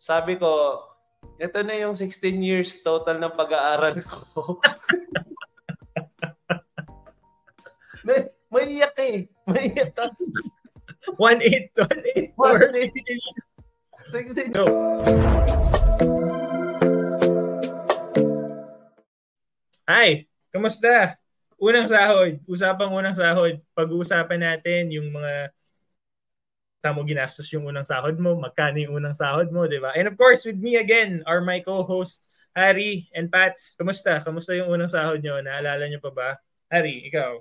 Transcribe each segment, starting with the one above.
sabi ko, ito na yung 16 years total ng pag-aaral ko. May iyak eh. May iyak ka. 1.8 or 16. No. Hi, kamusta? Unang sahod. Usapang unang sahod. Pag-uusapan natin yung mga tamo ginastos yung unang sahod mo, magkano yung unang sahod mo, di ba? And of course, with me again are my co-host, Harry and Pats. Kamusta? Kamusta yung unang sahod nyo? Naalala nyo pa ba? Harry, ikaw.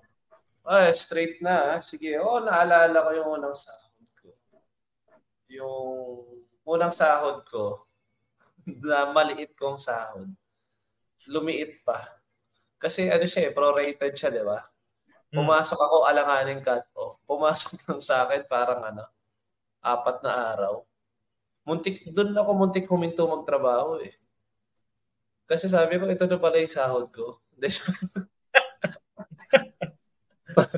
Straight na. Sige. Naalala ko yung unang sahod ko. Yung unang sahod ko, na maliit kong sahod, lumiit pa. Kasi siya prorated siya, di ba? Pumasok ako, alanganing cut-off. Pumasok lang sa akin, parang 4 na araw. Doon ako muntik huminto magtrabaho eh. Kasi sabi ko, ito na pala yung sahod ko.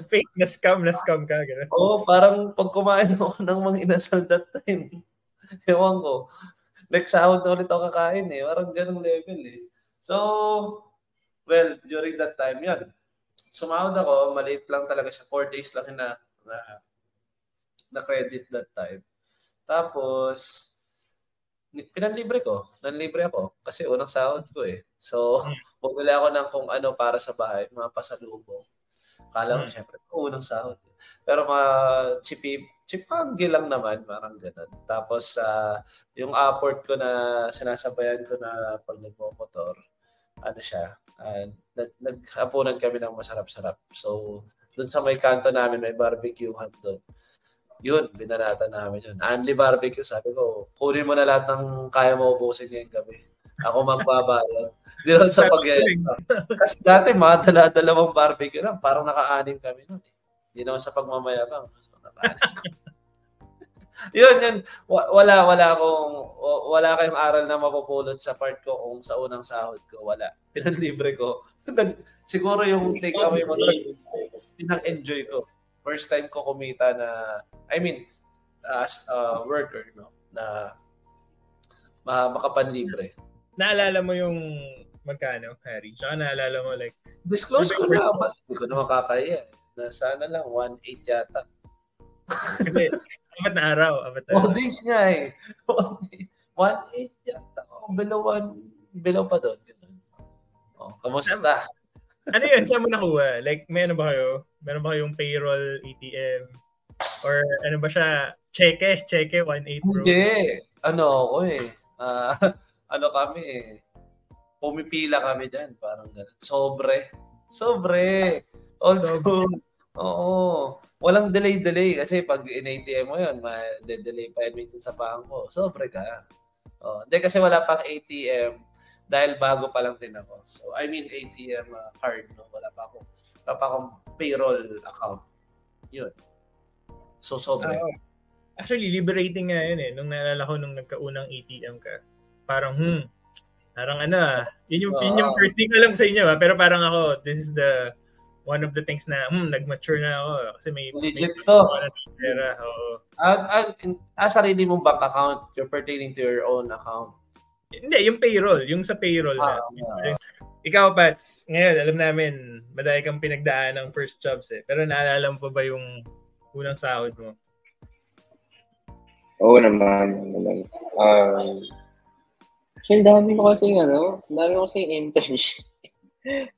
Fake na scam ka. Gano'n. Oo, parang pag kumain ako ng mga inasal that time, ewan ko, next sahod na ulit ako kakain eh. Parang ganong level eh. So, well, during that time, yan. Sumahod ako, maliit lang talaga siya. 4 days lang na credit that time. Tapos, pinanlibre ko. Nanlibre ako. Kasi unang sahod ko eh. So, bumili ako ng kung ano para sa bahay, mga pasalubong. Kala ko, syempre, unang sahod. Pero mga chipanggi lang naman, parang gano'n. Tapos, yung apport ko na sinasabayan ko na pag nagmo-motor, naghapunan kami ng masarap-sarap. So, dun sa may kanto namin, may barbecuehan doon. Yun, binanatan namin yun. Only barbecue, sabi ko, kunin mo na lahat ng kaya mo ubusin ngayong gabi. Ako magbabayad. Di lang sa kasi dati, mga dala-dalawang barbecue lang. Parang naka-anim kami nun. Hindi naman sa pagmamayabang. So, yun. Wala kayong aral na mapupulot sa part ko kung sa unang sahod ko. Wala. Pinanlibre ko. Siguro yung take away mo doon, pinang-enjoy ko. First time ko kumita as a worker, no, na makapanlibre. Naalala mo yung magkano, Harry? Tsaka naalala mo like... Disclose ko na. Hindi ko na makakaya. Na sana lang, 1.8 yata. Kasi, 4 na araw. 4 days nga eh. 1.8 yata. Below pa doon. Kamusta? Ano yun? Saan mo nakuha? Like, may ano ba kayo? Meron ba kayong payroll, ATM? Or ano ba siya? Cheque, 1.8 bro? Hindi. Ako eh. Kami eh. Pumipila kami dyan. Parang gano'n. Sobre. Old school. Oo. Walang delay. Kasi pag in-ATM mo yun, ma-delay pa yun minsan sa bangko. Sobre ka. Hindi kasi wala pang ATM. Dahil bago pa lang din ako. So, ATM card, no? Wala pa akong payroll account. Yun. So, sobre. Actually, liberating nga yun eh. Nung naalala ko nung nagkaunang ATM ka, parang, yun yung first thing ko alam sa inyo, pero parang ako, this is the one of the things na, nag-mature na ako. Kasi may legit to. Pera, sarili mong bank account, you're pertaining to your own account. Hindi, yung payroll. Yung sa payroll na. Ikaw, Pats, ngayon, alam namin, madami kang pinagdaan ng first jobs eh. Pero naalala mo pa ba yung unang sahod mo? Oo naman. Kasi dami ko kasi internship.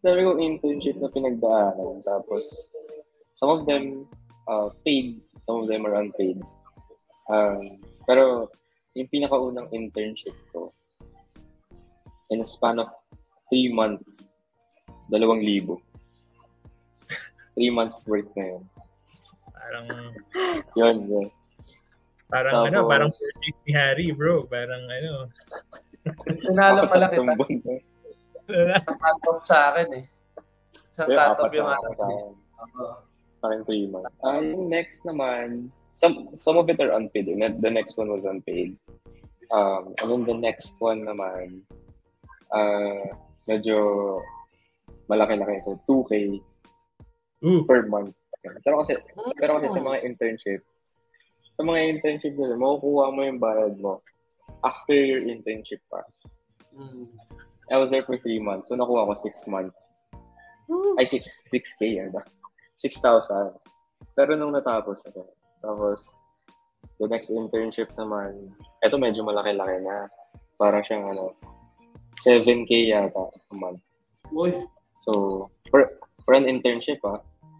Dami kong internship na pinagdaanan. Tapos, some of them paid, some of them are unpaid. Pero, yung pinakaunang internship ko, in a span of 3 months, 2,000. 3 months worth na yun. Parang... yun. Parang tapos, parang purchase ni Harry, bro. Parang Pinalo pala kita. Cut-off sa akin eh. Isang cut-off yung akin. Parang 3 months. Yung next naman, some of it are unpaid. The next one was unpaid. And then the next one naman, medyo malaki-laki. So, 2K per month. Pero kasi sa mga internship nila, makukuha mo yung bayad mo after your internship pa. I was there for 3 months. So, nakuha ko 6 months. Ay, 6K, ano? 6,000. Pero nung natapos ako, tapos, the next internship naman, eto medyo malaki-laki na. Parang siyang, 7K yata a month. Uy. So, for an internship,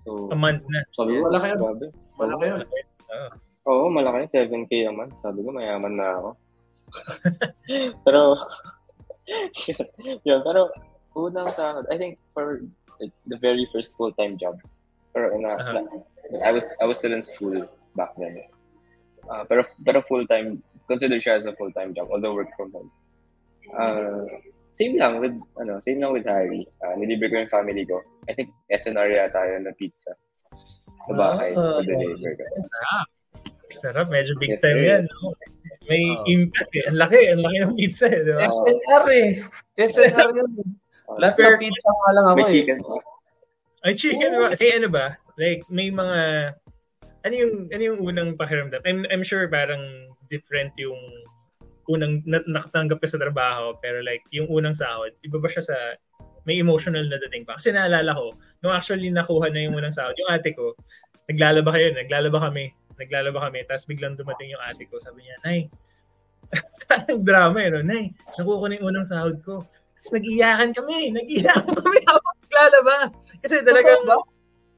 So, a month na. Sabi ko, malaki yun. Grabe. Malaki yun. Oo, malaki. 7K a month. Sabi ko, mayaman na ako. Pero, yun, pero, unang sahod, I think for the very first full-time job, pero I was still in school back then. Pero full-time, consider siya as a full-time job, although work from home. Same lang with Harry. Nilibre ko yung family ko. I think SNR yata yun na pizza. Sa bahay. Deliver ko. Sarap. Medyo big time yan. No? May impact eh. Ang laki ng pizza eh. Diba? SNR eh. SNR yun. Lahat sa pizza nga lang ako may chicken. Ay, chicken ba? Kasi ano ba? Like, may mga... Ano yung unang pakiramdam? I'm sure parang different yung unang nakatanggap ka sa trabaho, pero like, yung unang sahod, iba ba siya sa... May emotional na dating pa. Kasi naalala ko, nung actually nakuha na yung unang sahod, yung ate ko, naglalaba kami, tapos biglang dumating yung ate ko, sabi niya, Nay, parang drama no? Nay, nakuha ko na yung unang sahod ko. Tapos nag-iyakan kami habang naglalaba. Kasi talagang,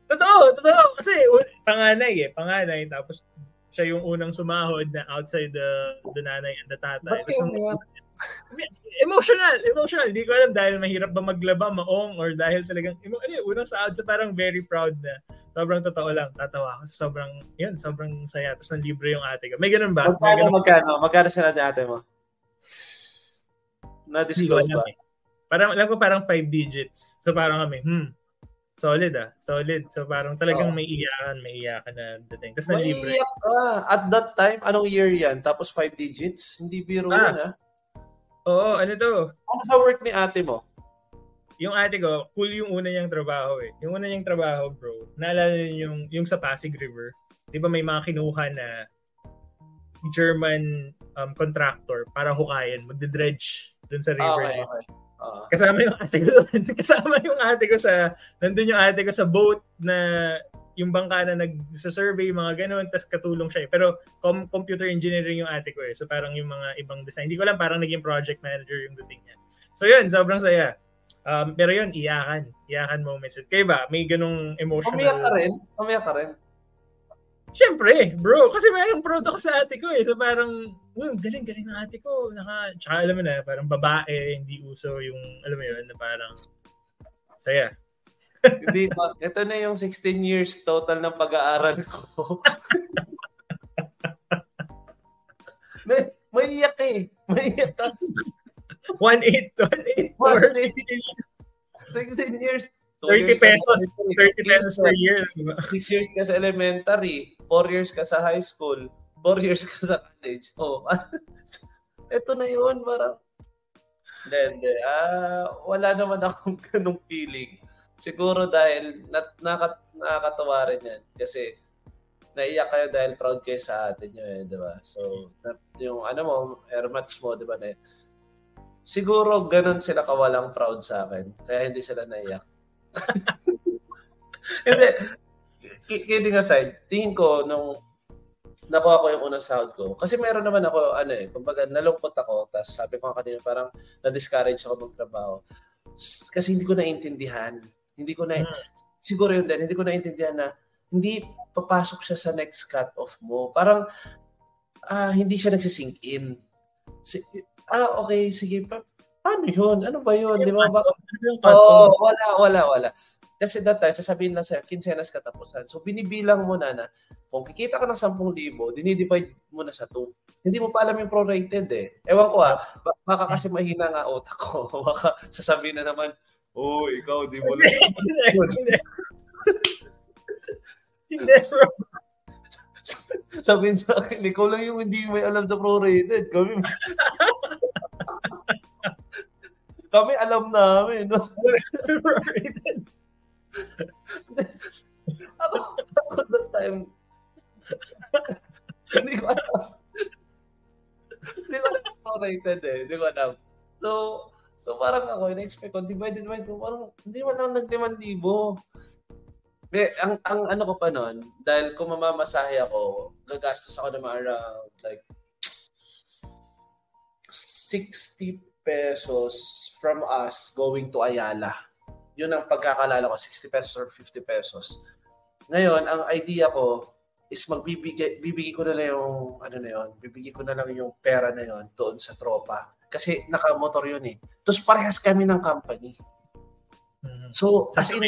totoo, kasi panganay, tapos siya yung unang sumahod na outside the nanay and the tatay. Emotional. Hindi ko alam dahil mahirap ba maglaba, maong, or dahil talagang, unang sahod sa parang very proud na. Sobrang totoo lang, tatawa ako. Sobrang saya. Tapos libre yung ate ko. May ganun ba? Magkano sila ni ate mo? Na-disclose ba? Parang, alam ko parang 5 digits. So parang kami, solid. So parang talagang may iyakan na dating. Tapos na-libre. May iyak ka. At that time, anong year yan? Tapos 5 digits? Hindi biro yan Oo, ano to? Ano sa work ni ate mo? Yung ate ko, cool yung una niyang trabaho eh. Yung una niyang trabaho, bro, naalala niyo yung sa Pasig River. Di ba may mga kinuha na German contractor para hukayin, magde-dredge dun sa river. Okay. Kasama yung ate ko nandun yung ate ko sa boat na yung bangka na nag-survey, mga ganun, tas katulong siya. Pero computer engineering yung ate ko eh. So parang yung mga ibang design. Hindi ko lang parang naging project manager yung dating niya. So yun, sobrang saya. Pero yun, iyakan moments. Kayo ba? May ganung emotional... Umiyak ka rin? Siyempre, bro. Kasi mayroong proud ako sa ate ko eh. So parang, galing ng ate ko. Tsaka alam mo na, parang babae, hindi uso yung, alam mo yun, na parang saya. Hindi ba? Ito na yung 16 years total ng pag-aaral ko. May iyak eh. 1.8 for 16 years. 30 pesos per year. 6 years ka sa elementary, 4 years ka sa high school, 4 years ka sa college. Ito na yun, parang hindi. Wala naman akong ganung feeling. Siguro dahil nakakatawa rin yan. Kasi naiyak kayo dahil proud kayo sa atin nyo eh, di ba? So, yung airmats mo, di ba? Siguro ganun sila kawalang proud sa akin. Kaya hindi sila naiyak. Hindi. Kidding aside, tingin ko nung nakuha ko yung unang sahod ko. Kasi meron naman ako, kumbaga nalungkot ako. Tapos sabi ko kanina parang na-discourage ako magtrabaho. Kasi hindi ko naintindihan. Siguro yun din, hindi ko naintindihan na hindi papasok siya sa next cut-off mo. Parang hindi siya nagsisink in. Okay, sige. Paano yun? Ano ba yun? Di ba? Wala. Kasi that time, sasabihin lang sa'yo, kinsenas katapusan. So, binibilang mo na kung kikita ka ng 10,000, dinidivide mo na sa 2. Hindi mo pa alam yung prorated eh. Ewan ko baka kasi mahina nga utak ko. Baka sasabihin na naman, ikaw, di mo lang. Hindi, bro. Sabihin sa akin, ikaw lang yung hindi may alam sa prorated. Kami alam namin. No? Prorated. Ako that time, hindi ko alam unrated eh. Hindi ko alam. So parang ako, in-expect ko, divide ko, parang hindi man lang nag-5,000. Ang ano ko pa nun, dahil kung mamamasahe ako, gagastos ako naman around like 60 pesos from us going to Ayala. Yun ang pagkakalala ko, 60 pesos or 50 pesos. Ngayon, ang idea ko is bibigay ko na lang yung bibigay ko na lang yung pera na yon doon sa tropa. Kasi nakamotor yun eh. Tapos parehas kami ng company. So, as in,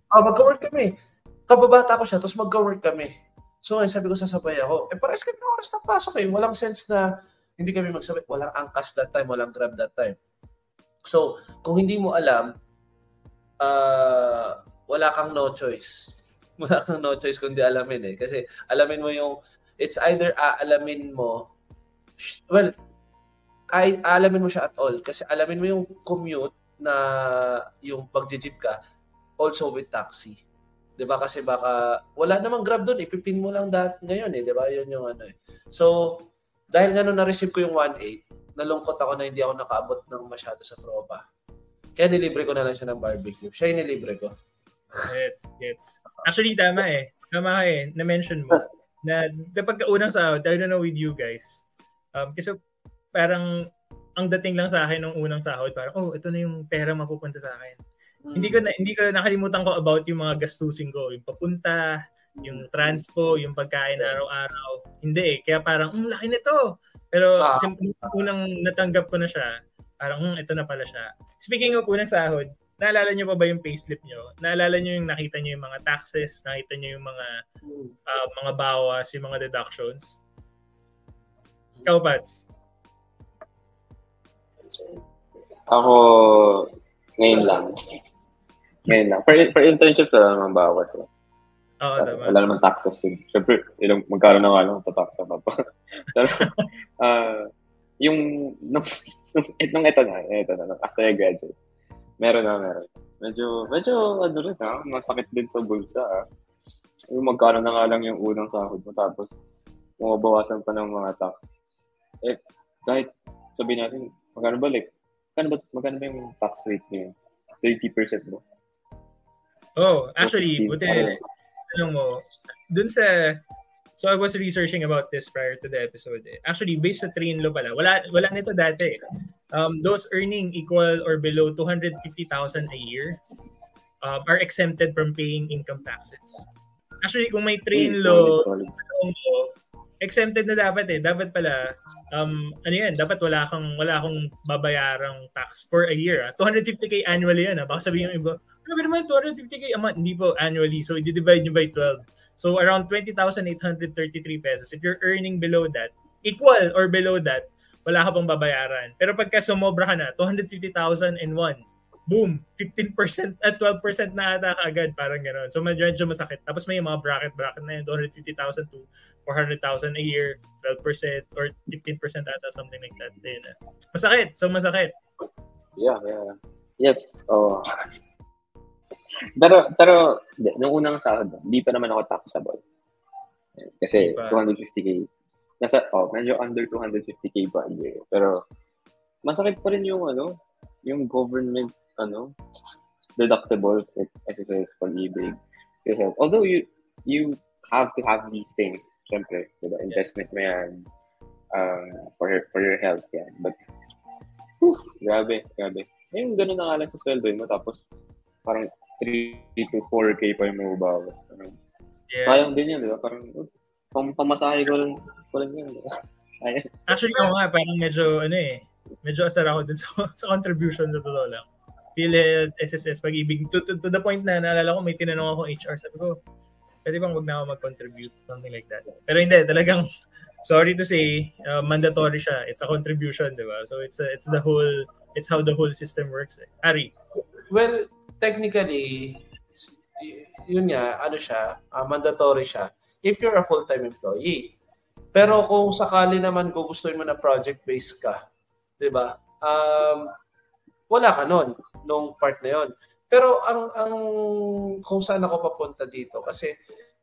mag-work kami. Kababata ko siya, tapos mag-work kami. So, sabi ko, sasabay ako. Parehas kami ng oras na pasok eh. Walang sense na hindi kami magsabay. Walang angkas that time, walang grab that time. So, kung hindi mo alam, wala kang no choice. Wala kang no choice kundi alamin eh. Kasi alamin mo yung, it's either aalamin mo, well, alamin mo siya at all. Kasi alamin mo yung commute na yung pag-jeep ka, also with taxi. 'Di ba? Kasi baka wala namang grab doon, ipipin mo lang ngayon eh, 'di ba? 'Yun yung ano eh. So, dahil gano'n na-receive ko yung 1.8, nalungkot ako na hindi ako nakaabot ng masyado sa tropa. Kaya nilibre ko na lang siya ng barbecue. Siya yung nilibre ko. Gets. Actually, tama eh. Tama ka eh. Na-mention mo na kapag unang sahod, I don't know with you guys. Kasi parang ang dating lang sa akin ng unang sahod, parang, ito na yung pera mapupunta sa akin. Hindi ko nakalimutan ko about yung mga gastusin ko, yung papunta, yung transpo, yung pagkain araw-araw. Hindi eh. Kaya parang, laki nito. Pero simple unang natanggap ko na siya, parang, ito na pala siya. Speaking of unang sahod, naalala nyo pa ba yung payslip nyo? Naalala nyo yung nakita nyo yung mga taxes, nakita nyo yung mga bawas, yung mga deductions? Ikaw, Pats? Ako, ngayon lang. Per internship na naman bawas. Oo, tama. Wala naman taxes yun. Siyempre, magkaroon na nga lang tataksa pa pa. Pero, nung ito na, after I graduate, meron. Medyo, ano rin masakit din sa bulsa Yung magkano na nga lang yung unang sahod mo, tapos mababawasan pa ng mga tax. Kahit sabihin natin, magkano ba yung tax rate niyo? 30% mo? Actually, buti, mo, dun sa, so I was researching about this prior to the episode. Actually, based sa train law pala, wala nito dati. Those earning equal or below 250,000 a year are exempted from paying income taxes. Actually, kung may train law, exempted na dapat eh. Dapat pala, dapat wala akong babayarang tax for a year. 250k annually yan. Baka sabihin yung iba, ano ba naman 250k a month? Hindi po annually. So, i-divide nyo by 12. So, around 20,833 pesos. If you're earning below that, equal or below that, wala ka pang babayaran. Pero pagka sumobra ka na, 250,001, boom, 15% at 12% na ata agad, parang gano'n. So medyo masakit. Tapos may mga bracket na yun, 250,000 to 400,000 a year, 12% or 15% ata, something like that. Yun. Masakit. So masakit. Yeah. Yes. Pero nung unang sahod, hindi pa naman ako taxable. Kasi 250k. Medyo under 250k pa a year. Pero masakit pa rin yung yung government deductible like SSS, pag-ibig. Although you have to have these things, syempre, diba? Investment mo yan for your health yan. But grabe. Yung gano'n na nga lang sa sweldo mo, tapos parang 3 to 4k pa yung mababawas. Sayang din yan, diba? Parang pamasahe ko lang yan. Sayang. Actually, parang medyo asar ako dun sa contribution sa totoo lang. PhilHealth, SSS, pag-ibig. To the point na naalala ko, may tinanong akong HR. Sabi ko, pwede bang wag na ako mag-contribute? Something like that. Pero hindi, talagang, sorry to say, mandatory siya. It's a contribution, di ba? So it's how the whole system works. Ari? Well, technically, yun nga, mandatory siya. If you're a full-time employee. Pero kung sakali naman gugustuhin mo na project-based ka, di ba? Wala ka nun, nung part na yon. Pero ang kung saan ako papunta dito, kasi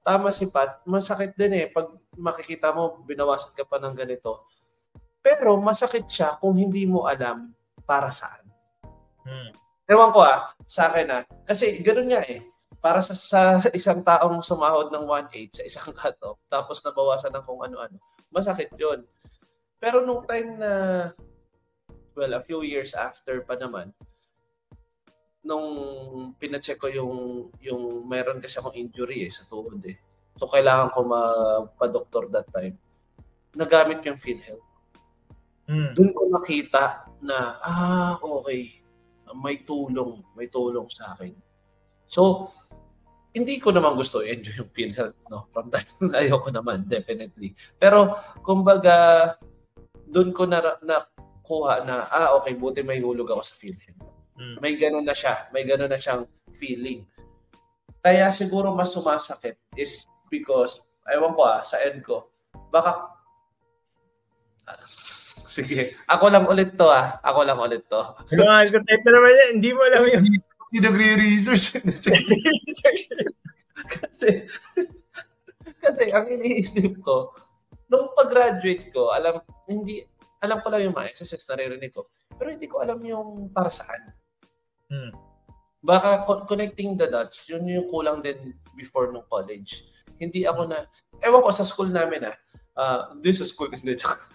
tama si Pat, masakit din pag makikita mo, binawasan ka pa ng ganito. Pero masakit siya kung hindi mo alam para saan. Ewan ko sa akin kasi ganoon nga para sa isang taong sumahod ng 1.8 sa isang cut-off, tapos nabawasan ng kung ano-ano, masakit yun. Pero nung time na, well, a few years after pa naman, nung pina-check ko yung meron kasi akong injury sa tuhod So, kailangan ko magpa-doktor that time. Nagamit yung PhilHealth. Doon ko nakita na, okay, may tulong sa akin. So, hindi ko naman gusto i-enjoy yung PhilHealth, no? From that, ayoko naman, definitely. Pero, kumbaga, doon ko nakuha na, okay, buti may hulog ako sa PhilHealth. May ganun na siya. May ganun na siyang feeling. Kaya siguro mas sumasakit is because, ewan ko sa end ko, baka, sige, ako lang ulit to. Type na naman yan, hindi mo alam yun. Hindi nagre-research. kasi ang iniisip ko, nung pag-graduate ko, alam ko lang yung mga exercises na naririnig ko, pero hindi ko alam yung para saan. Baka connecting the dots, yun yung kulang din before nung college. Hindi ako ewan ko sa school namin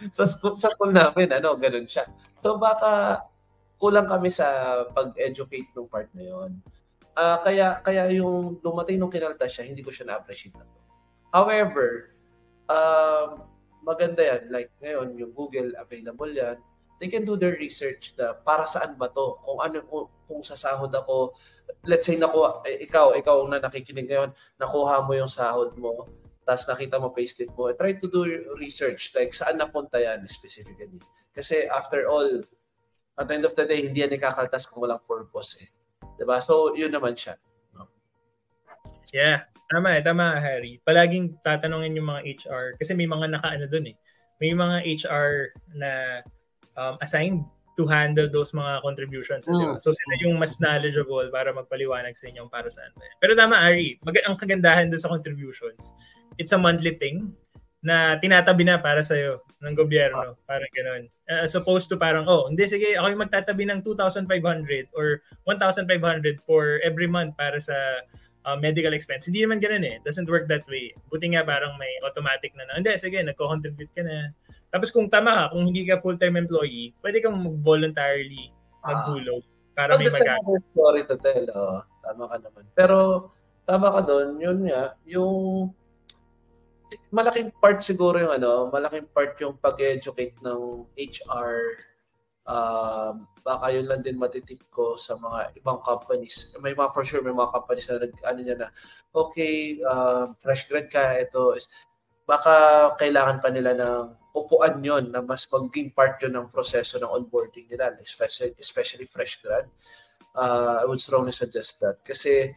sa school namin, ganun siya. So baka kulang kami sa pag-educate ng part na yun. Kaya yung dumating nung kinalta siya, hindi ko siya na-appreciate na to. However, maganda yan. Like ngayon, yung Google, available yan. They can do their research na para saan ba to? Kung sasahod ako, let's say ikaw na nakikinig ngayon, nakuha mo yung sahod mo, tapos nakita mo payslip mo, try to do research. Like saan napunta yan specifically? Kasi after all, at the end of the day, hindi yan ikakaltas kung walang purpose Diba? So, yun naman siya. No? Yeah. Tama, Harry. Palaging tatanungin yung mga HR kasi may mga nakaano dun May mga HR na assigned to handle those mga contributions. Diba? So, sila yung mas knowledgeable para magpaliwanag sa inyo para saan ba. Pero tama, Harry. Ang kagandahan dun sa contributions, it's a monthly thing na tinatabi na para sa'yo ng gobyerno. Parang ganun. As opposed to parang, hindi, sige, ako yung magtatabi ng 2,500 or 1,500 for every month para sa medical expense. Hindi naman ganun It doesn't work that way. Buti nga parang may automatic na hindi, sige, nagko-contribute ka na. Tapos kung tama ka, kung hindi ka full-time employee, pwede kang mag-voluntarily maghulog para may magamit. That's another story to tell. Tama ka naman. Pero, tama ka doon, yun nga, yung malaking part siguro malaking part yung pag-educate ng HR. Baka yun lang din matitip ko sa mga ibang companies. May mga companies na okay, fresh grad ka, ito is baka kailangan pa nila ng upuan yon na mas maging part yun ng proseso ng onboarding nila, especially fresh grad. I would strongly suggest that kasi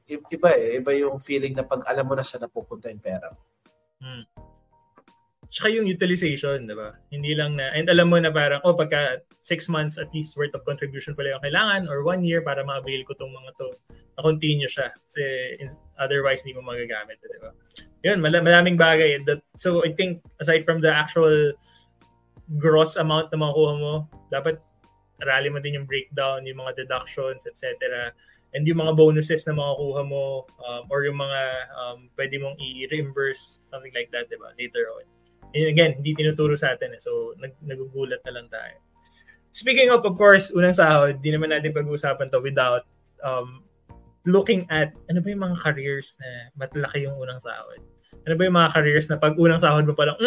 iba yung feeling na pag alam mo na saan napupunta yung pera. Tsaka yung utilization, diba? Hindi lang and alam mo na parang, pagka 6 months at least worth of contribution pala yung kailangan or 1 year para ma-avail ko tong mga to, na-continue siya. Kasi otherwise, hindi mo magagamit, diba? Yun, maraming bagay. So, I think, aside from the actual gross amount na makukuha mo, dapat aralin mo din yung breakdown, yung mga deductions, etc. And yung mga bonuses na makukuha mo or yung mga pwede mong i-reimburse, something like that, diba? Later on. And again, hindi tinuturo sa atin. So, nagugulat na lang tayo. Speaking of course, unang sahod, di naman natin pag-uusapan to without looking at ano ba yung mga careers na matalaki yung unang sahod. Ano ba yung mga careers na pag unang sahod mo pa lang,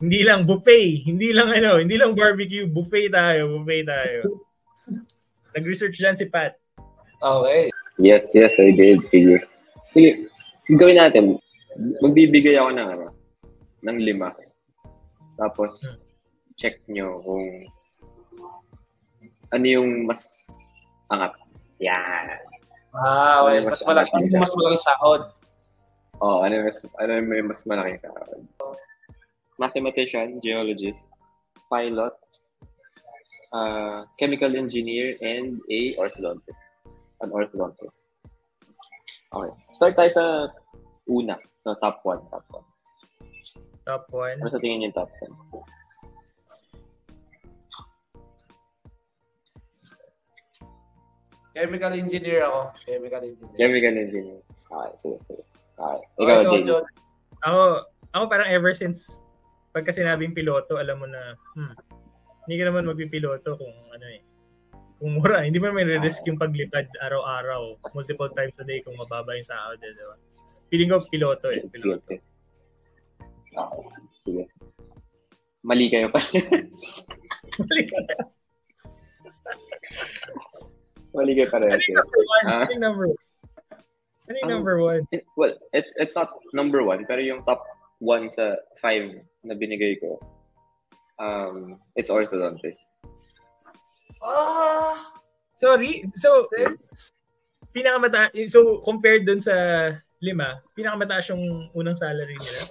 hindi lang buffet, hindi lang barbecue, buffet tayo. Nag-research dyan si Pat. Okay. Yes, I did. Sige, gawin natin. Magbibigay ako ng 5. Tapos, check nyo kung ano yung mas angat. Yan. Okay. Mas malaking sahod. Ano yung mas malaking sahod? Mathematician, geologist, pilot, chemical engineer, and an orthodontist. Okay. Start tayo sa una. No, top 1. Top 1? Ano sa tingin yung top 1? Chemical engineer ako. Chemical engineer. Chemical engineer. Okay, sige. Okay. Ikaw, JD. Ako parang ever since pagka sinabing piloto, alam mo na, hindi ka naman magpipiloto kung kung mura. Hindi mo may risk yung paglipad araw-araw, multiple times a day kung mababa yung sahod, di ba? Feeling ko piloto piloto. Okay. Sige. Mali kayo pa. Mali kayo pa rin. Ano yung number one? Well, it's not number one, pero yung top 1 sa 5 na binigay ko, it's orthodontist. Sorry. So, so compared dun sa 5, pinakamataas yung unang salary nila.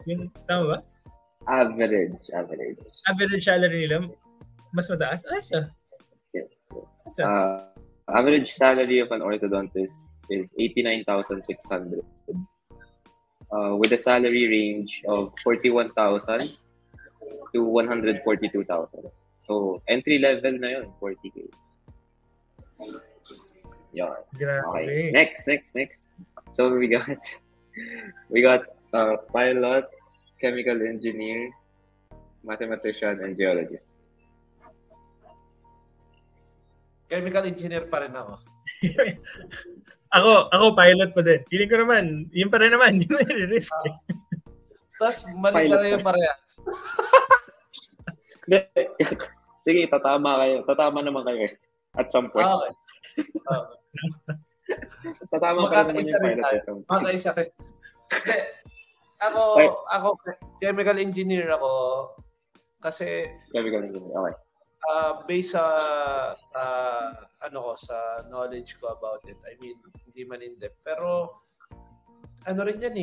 Yung, tama ba? Average. Average salary nila, mas mataas? Yes. Average salary of an orthodontist is 89,600. With a salary range of 41,000 to 142,000. So, entry level na yun, 40K. Yan. Okay. Next. So, we got pilot, chemical engineer, mathematician, and geologist. Chemical engineer pa rin ako. Ako pilot pa din. Feeling ko naman, yun pa rin naman, yun may risk. Tapos mali na yung parehas. Sige, tatama naman kayo at some point. Okay. Tatama ka naman yung pilot at some point. Makaisa rin. Ako, chemical engineer ako kasi chemical engineer, okay. Based sa knowledge ko about it. I mean, hindi man in-depth. Pero, rin yan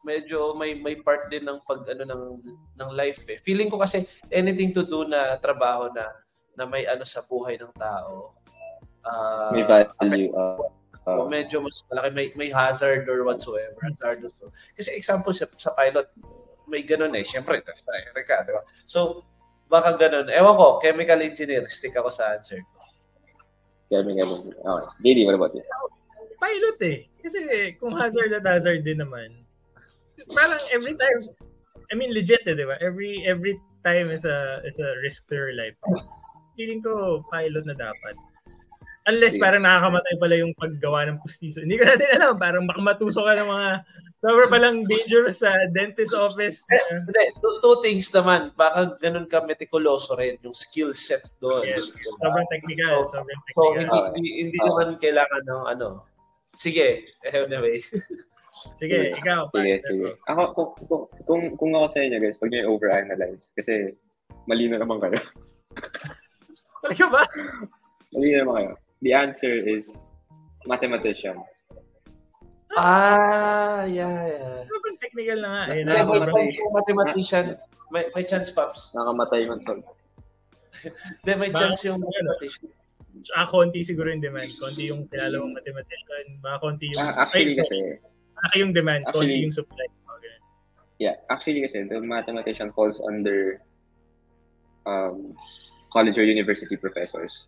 medyo may part din ng ng life eh. Feeling ko kasi anything to do na trabaho na may sa buhay ng tao. May value. Medyo mas malaki, may hazard or whatsoever. Hazardous. Kasi example sa pilot, may ganun Siyempre, sa Erica, di ba? So, baka ganun. Ewan ko, chemical engineer. Stick ako sa answer. Chemical engineer. Okay. JD, what about you? Pilot Kasi kung hazard at hazard din naman, parang every time, I mean, legit di ba? Every time is a risk to your life. Feeling ko, pilot na dapat. Unless parang nakakamatay pala yung paggawa ng pustiso. Hindi ko natin alam. Parang baka matusok ka ng mga sobrang palang dangerous sa dentist office. Two things naman. Baka ganun ka meticuloso rin. Yung skill set doon. Yes. Sobrang technical. So, hindi naman kailangan ng Sige. Anyway. Sige, ikaw. Sige. Ako, kung ako sa inyo, guys, huwag niyo overanalyze. Kasi mali na naman kayo. Mali ka ba? Mali na naman kayo. The answer is mathematician. Yeah. Sobrang technical na nga. Mathematician. May chance, Paps. Nakamatay man sol. May chance yung mathematician. Konti siguro yung demand. Konti yung kilala mong mathematician. Konti yung... Actually kasi... Malaki yung demand. Konti yung supply. Okay. Yeah. Actually kasi, the mathematician falls under college or university professors.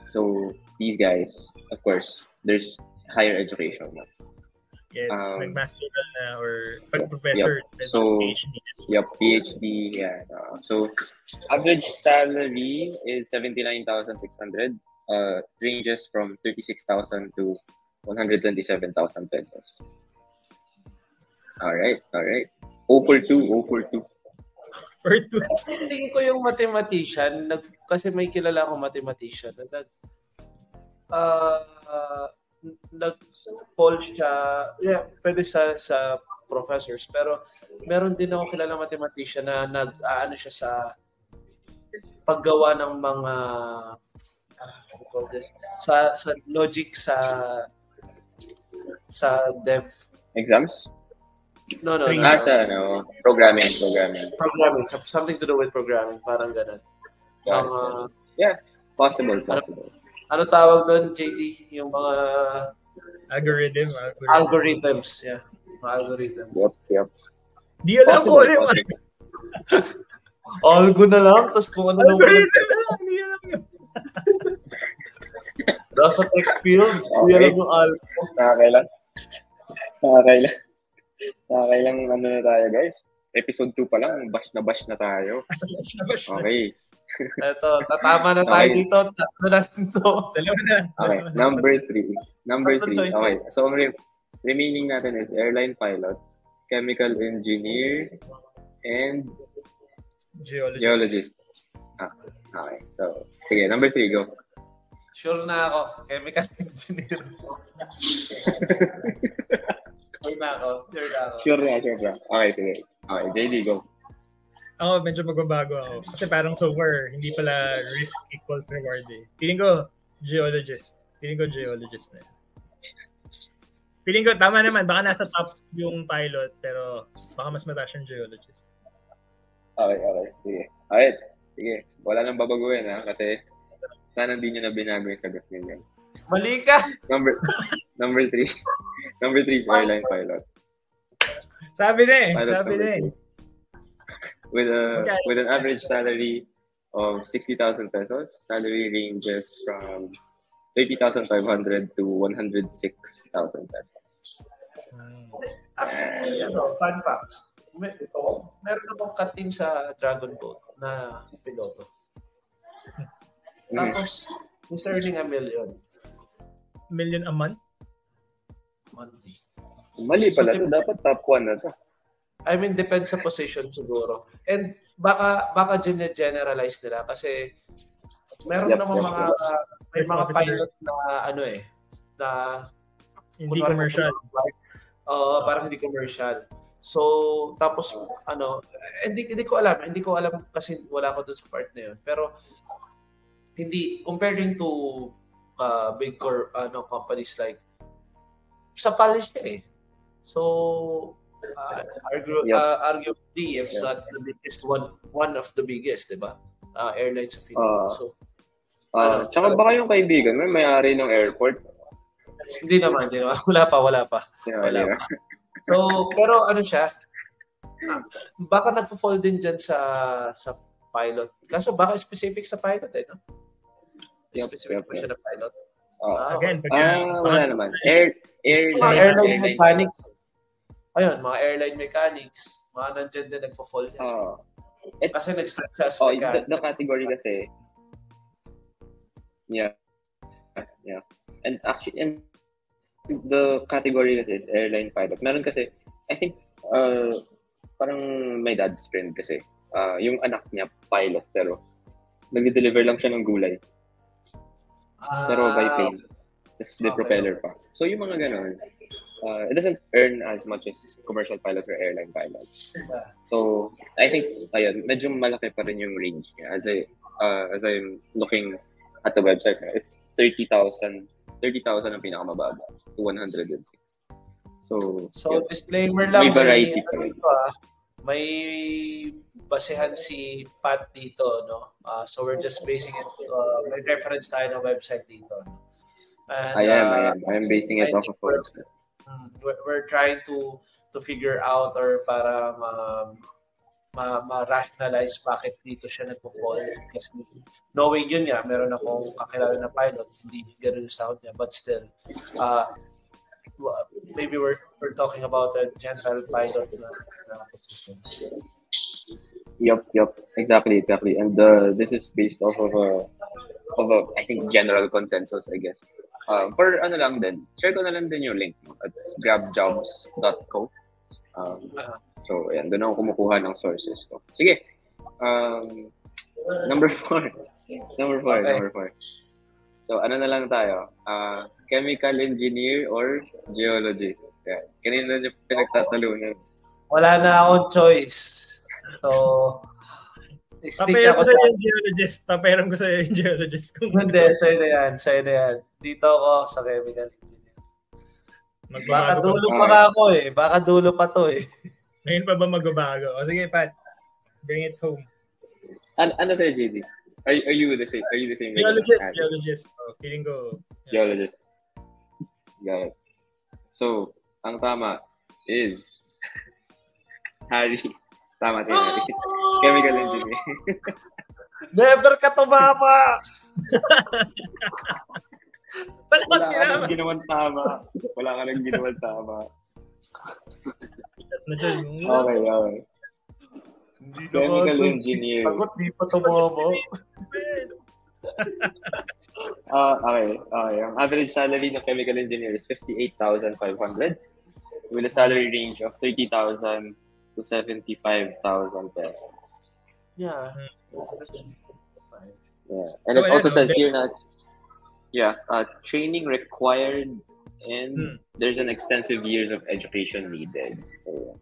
So, these guys, of course, there's higher education. Yes, like master na or pag-professor. Yep. So, PhD. Yeah. So, average salary is 79,600. Ranges from 36,000 to 127,000 pesos. All right. 0 for 2. Tingin ko yung mathematician, kasi may kilala akong mathematician, nag-fall siya, pwede sa professors, pero meron din ako kilala mathematician na nag-aano siya sa paggawa ng mga sa logic sa dev exams. No. Programming. Something to do with programming, parang ganun. Yeah, possible. Ano tawag doon, JD? Yung mga algorithms, yeah. Mga algorithms. Yep. Di alam ko rin. Algo na lang, tapos kung ano algorithm na lang, di alam yun. Nasa tech field. Okay. Yan yung alpha. Nakakailang ano na tayo, guys. Episode 2 pa lang, bash na tayo. Okay. Ito, tatama na tayo dito. Tatlo na to. Dalawa na. Okay, number 3. Okay, so ang remaining natin is airline pilot, chemical engineer, and geologist. Okay, so, sige, number 3, go. Sure na ako. Chemical engineer. Sure na ako. Okay, sige. Okay, JD, go. Ako, medyo magbabago ako. Kasi parang so far, hindi pala risk equals reward eh. Feeling ko, geologist na. Feeling ko, tama naman. Baka nasa top yung pilot, pero baka mas mataas yung geologist. Okay. Sige. Alright. Sige. Wala nang babaguhin ha. Kasi sana hindi nyo na binago yung sagot ninyo. Mali ka! Number 3. Number 3 is airline pilot. Sabi na eh. With an average salary of 60,000 pesos, salary ranges from 30,500 to 106,000 pesos. Actually, fun facts. Meron akong ka-team sa Dragon Boat na piloto. Tapos, he's earning $1 million. $1 million a month? Monthly. Mali pala. So, dapat top 1 na to. I mean, depends sa position siguro. And baka generalize nila kasi meron naman may mga pilot na na hindi commercial. Parang hindi commercial. So, tapos hindi ko alam kasi wala ako dun sa part na yun. Pero hindi comparing to big companies like sa polish eh. So, arguably, if not the biggest one of the biggest, diba? Airlines sa Philippines. Tsaka baka yung kaibigan mo, may-ari ng airport. Hindi naman. Wala pa. So, pero siya, baka nagpo-fall din dyan sa pilot. Kaso baka specific sa pilot no? Specific pa siya na pilot. Wala naman. Airline mechanics. Ayun, mga airline mechanics, mga nandyan din nagpo-fall yan. Kasi nag-start siya as mechanic. The category kasi, yeah. And actually, the category kasi is airline pilot. Meron kasi, I think, parang my dad's friend kasi, yung anak niya, pilot, pero nag-deliver lang siya ng gulay. Pero by plane. Tapos the propeller pa. So yung mga ganun, it doesn't earn as much as commercial pilots or airline pilots. So I think medyo malaki pa rin yung range niya. As I'm looking at the website, it's 30,000 ang pinakamababa to 106. So disclaimer lang, may variety pa rin. May basehan si Pat dito, no? So we're just basing it, may reference tayo ng website dito, no? And, I am basing it off of website. We're trying to figure out or para ma-rationalize bakit dito siya nagpo-fall. Kasi knowing yun nga, meron akong kakilala na pilot, hindi gano'n yung sound niya, but still, maybe we're talking about a general pilot na position. Yep, exactly. And this is based off of a I think general consensus, I guess. For lang din, share ko na lang din yung link. It's grabjobs.co. So, ayan, doon ako kumukuha ng sources ko. Sige. Number 4. So, ano na lang tayo? Chemical engineer or geologist? Yan. Kanina nyo pinagtatalunan. Wala na akong choice. So, Papayaran ko sa'yo yung geologist. Hindi, sa'yo na yan. Dito ako sa chemical engineer. Baka dulo pa ako eh. Baka dulo pa to eh. Ngayon pa ba magbabago? O sige, Pat. Bring it home. Ano sa'yo, JD? Are you the same? Geologist. Oh, feeling ko. Yeah. Geologist. Got it. So, ang tama is Harry. Tama. Chemical engineer. Never ka tumama! Wala ka nang ginawang tama. Wala ka nang ginawang tama. Okay. Chemical engineer. Sagot, di pa tumobo. Okay. Ang average salary ng chemical engineer is 58,500 with a salary range of 30,000 to 75,000 pesos. Yeah. And so, it also says here that training required and there's an extensive years of education needed. So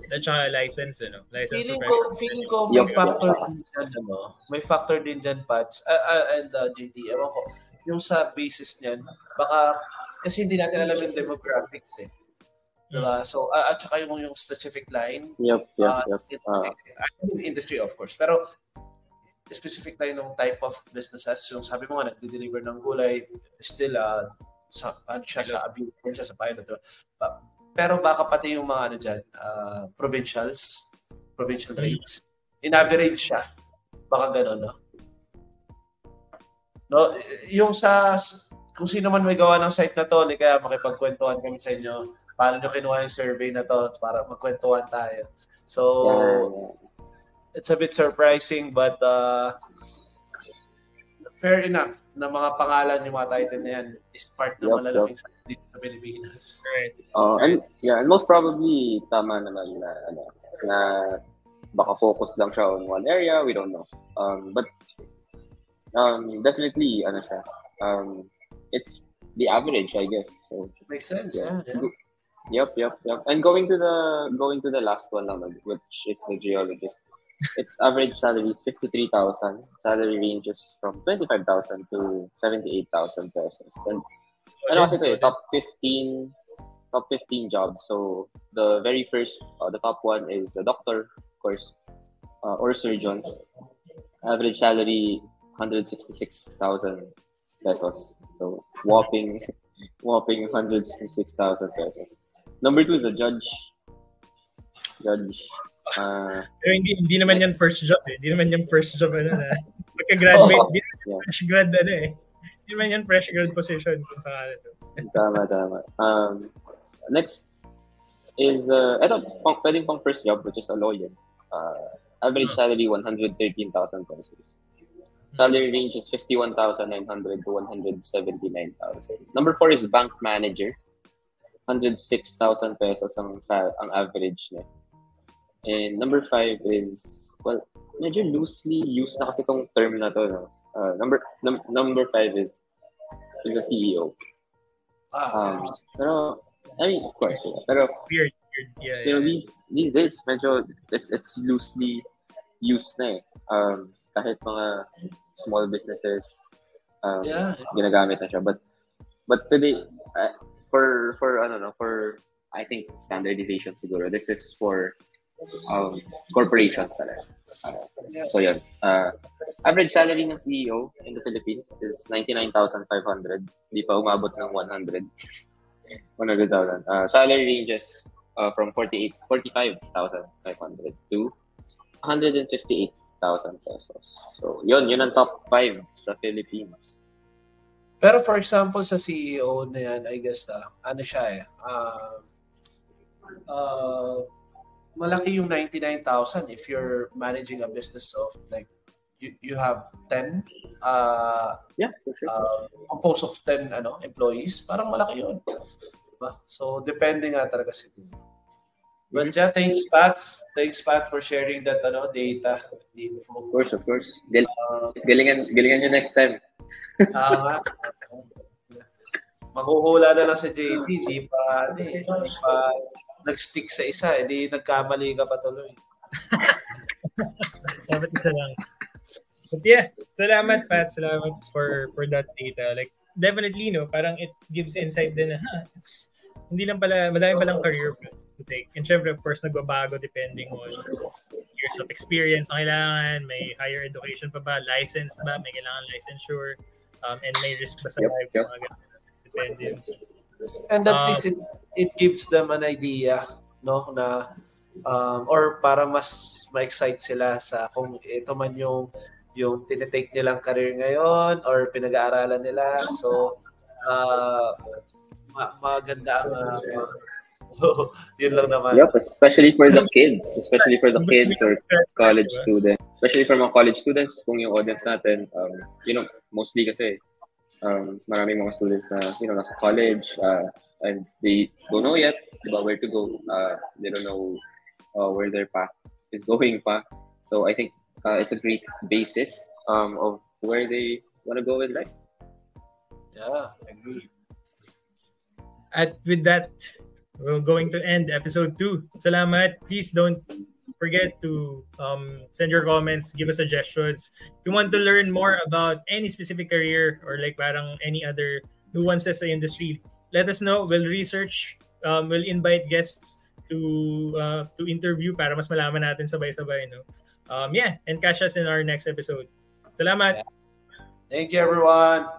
at saka license, license feeling ko may factor din dyan, Pats, and JD, ewan ko, yung sa basis niyan, baka, kasi hindi natin alam yung demographics diba? So, at saka yung specific line, industry of course, pero specific line ng type of businesses, yung sabi mo nga, nagde-deliver ng gulay, still, siya sa abuse, siya sa pilot, diba? Pero baka pati yung mga dyan, provincial rates. In average siya. Baka gano'n, no? Yung kung sino man may gawa ng site na to, kaya makipagkwentuhan kami sa inyo, paano nyo kinuha yung survey na to para magkwentuhan tayo. So, it's a bit surprising, but fair enough na mga pangalan yung mga title na yan is part ng malalaking site sa Pilipinas. Right. And most probably tama naman na baka focus lang siya on one area, we don't know. But definitely it's the average, I guess. So, makes sense. Yeah. Yep. And going to the last one naman, which is the geologist. Its average salary is 53,000. Salary ranges from 25,000 to 78,000 pesos. And top 15 jobs. So the very first, the top one is a doctor, of course, or surgeon. Average salary 166,000 pesos. So whopping 166,000 pesos. Number 2 is a judge. Pero hindi naman yan first job Hindi naman yan first job Magka-graduate, hindi naman fresh grad Hindi naman yan fresh grad position kung sakala to. Tama. Next is pwedeng pang first job, which is a lawyer. Average salary 113,000 pesos. Salary range is 51,900 to 179,000. Number 4 is bank manager. 106,000 pesos ang average niya. And number 5 is, medyo loosely used na kasi itong term na to. No? Number 5 is a CEO. Pero, I mean, of course. Pero, weird. Yeah. These days, medyo, it's loosely used na kahit mga small businesses, ginagamit na siya. But today, for I think standardization siguro, this is for corporations talaga. So yun. Average salary ng CEO in the Philippines is 99,500. Hindi pa umabot ng 100,000. Salary ranges from 45,500 to 158,000 pesos. So yun ang top 5 sa Philippines. Pero for example sa CEO na yan, I guess malaki yung 99,000 if you're managing a business of like you have 10 for sure. Composed of 10 employees, parang malaki yun, diba? So depende nga talaga siguro. But yeah, thanks Pat for sharing that data. Of course. Galingan nyo next time. Maghuhula na lang sa JD, di pa nag-stick sa isa, hindi nagkamali ka pa tuloy. Dapat isa lang. But yeah, salamat Pat, salamat for that data. Like definitely parang it gives insight din na hindi lang pala, madami palang career to take. And syempre of course nagbabago depending on years of experience ang kailangan, may higher education pa ba, license ba, may kailangan licensure, and may risk ba sa life, mga ganun. Depende. And at least it gives them an idea, no, na or para mas ma-excite sila sa kung ito man yung yung tinitake nilang career ngayon or pinag-aaralan nila. So, maganda ang yun lang naman. Yep, especially for the kids or college students. Especially for mga college students, kung yung audience natin, mostly kasi maraming mga students na, nasa college, and they don't know yet about where to go. They don't know where their path is going pa. So I think it's a great basis of where they want to go in life. Yeah, I agree. At with that, we're going to end episode 2. Salamat. Please don't forget to send your comments, give us suggestions. If you want to learn more about any specific career or like parang any other nuances sa industry, let us know. We'll research. We'll invite guests to interview para mas malaman natin sabay-sabay. No? And catch us in our next episode. Salamat. Thank you, everyone.